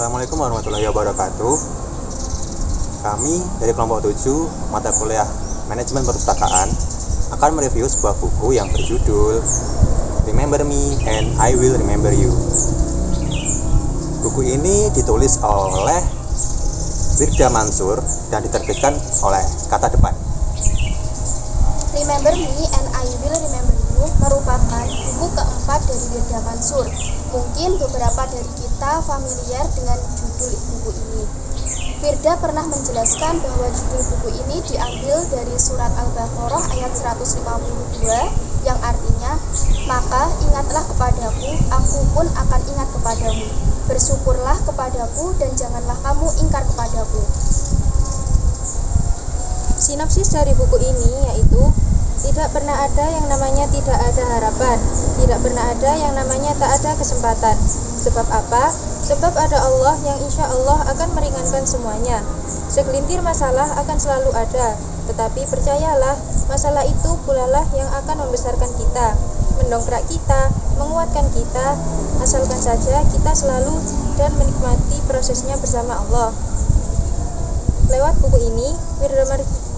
Assalamualaikum warahmatullahi wabarakatuh. Kami dari kelompok 7 mata kuliah Manajemen Perpustakaan akan mereview sebuah buku yang berjudul Remember Me and I Will Remember You. Buku ini ditulis oleh Wirda Mansur dan diterbitkan oleh Kata Depan. Remember Me and I Will Remember You merupakan buku keempat dari Wirda Mansur. Mungkin beberapa dari kita familiar dengan judul buku ini. Wirda pernah menjelaskan bahwa judul buku ini diambil dari surat Al-Baqarah ayat 152 yang artinya, maka ingatlah kepadaku, aku pun akan ingat kepadamu. Bersyukurlah kepadaku dan janganlah kamu ingkar kepadaku. Sinopsis dari buku ini yaitu tidak pernah ada yang namanya tidak ada harapan, tidak pernah ada yang namanya tak ada kesempatan. Sebab apa? Sebab ada Allah yang insya Allah akan meringankan semuanya. Segelintir masalah akan selalu ada, tetapi percayalah, masalah itu pulalah yang akan membesarkan kita, mendongkrak kita, menguatkan kita, asalkan saja kita selalu dan menikmati prosesnya bersama Allah. Lewat buku ini,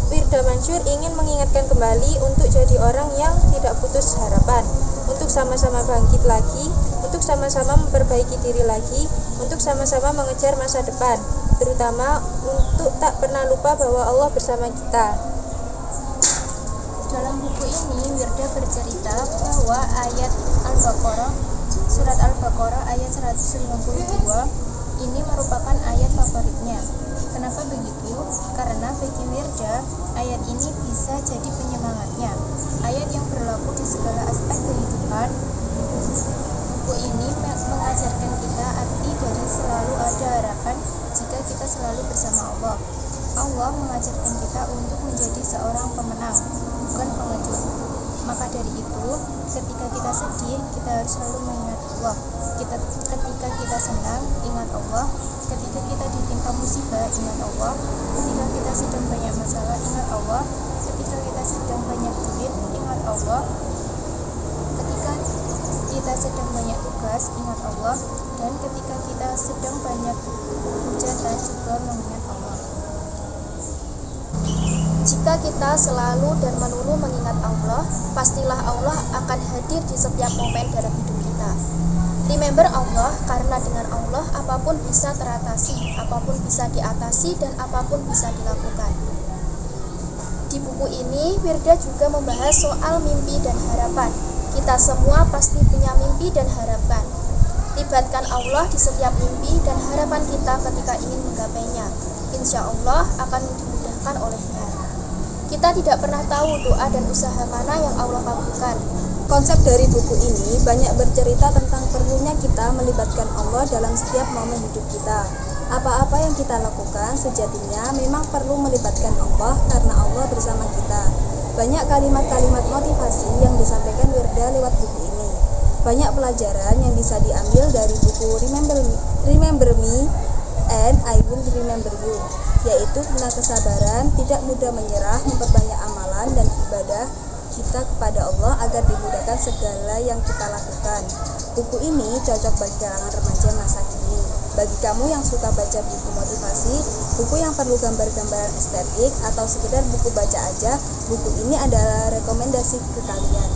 Wirda Mansur ingin mengingatkan kembali untuk jadi orang yang tidak putus harapan, untuk sama-sama bangkit lagi, untuk sama-sama memperbaiki diri lagi, untuk sama-sama mengejar masa depan, terutama untuk tak pernah lupa bahwa Allah bersama kita. Dalam buku ini, Wirda bercerita bahwa ayat Al-Baqarah, surat Al-Baqarah ayat 152 ini merupakan ayat favoritnya. Kenapa begitu? Karena bagi Wirda, ayat ini bisa jadi penyemangatnya. Ayat yang berlaku di segala aspek kehidupan. Buku ini mengajarkan kita arti dari selalu ada harapan jika kita selalu bersama Allah. Allah mengajarkan kita untuk menjadi seorang pemenang, bukan pengecut. Maka dari itu, ketika kita sedih, kita harus selalu mengingat Allah. Ketika kita senang, ingat Allah. Ketika kita ditimpa musibah, ingat Allah. Ketika kita sedang banyak masalah, ingat Allah. Ketika kita sedang banyak duit, ingat Allah. Ketika kita sedang banyak tugas, ingat Allah. Dan ketika kita sedang banyak hujatan, juga mengingat Allah. Jika kita selalu dan melulu mengingat Allah, pastilah Allah akan hadir di setiap momen dalam hidup kita. Remember Allah, karena dengan Allah apapun bisa teratasi, apapun bisa diatasi, dan apapun bisa dilakukan. Di buku ini, Wirda juga membahas soal mimpi dan harapan. Kita semua pasti punya mimpi dan harapan. Libatkan Allah di setiap mimpi dan harapan kita ketika ingin menggapainya. Insya Allah akan dimudahkan olehnya. Kita tidak pernah tahu doa dan usaha mana yang Allah kabulkan. Konsep dari buku ini banyak bercerita tentang perlunya kita melibatkan Allah dalam setiap momen hidup kita. Apa-apa yang kita lakukan sejatinya memang perlu melibatkan Allah karena Allah bersama kita. Banyak kalimat-kalimat motivasi yang disampaikan Wirda lewat buku ini. Banyak pelajaran yang bisa diambil dari buku Remember Me and I Will Remember You, yaitu tentang kesabaran, tidak mudah menyerah, memperbanyak amalan dan ibadah kita kepada Allah agar dimudahkan segala yang kita lakukan. Buku ini cocok bagi kalangan remaja masa kini. Bagi kamu yang suka baca buku motivasi, buku yang perlu gambar-gambaran estetik, atau sekedar buku baca aja, buku ini adalah rekomendasi ke kalian.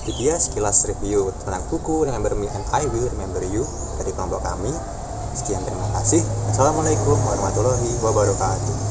Jadi dia sekilas review tentang buku Remember Me and I Will Remember You dari kelompok kami. Sekian, terima kasih. Assalamualaikum warahmatullahi wabarakatuh.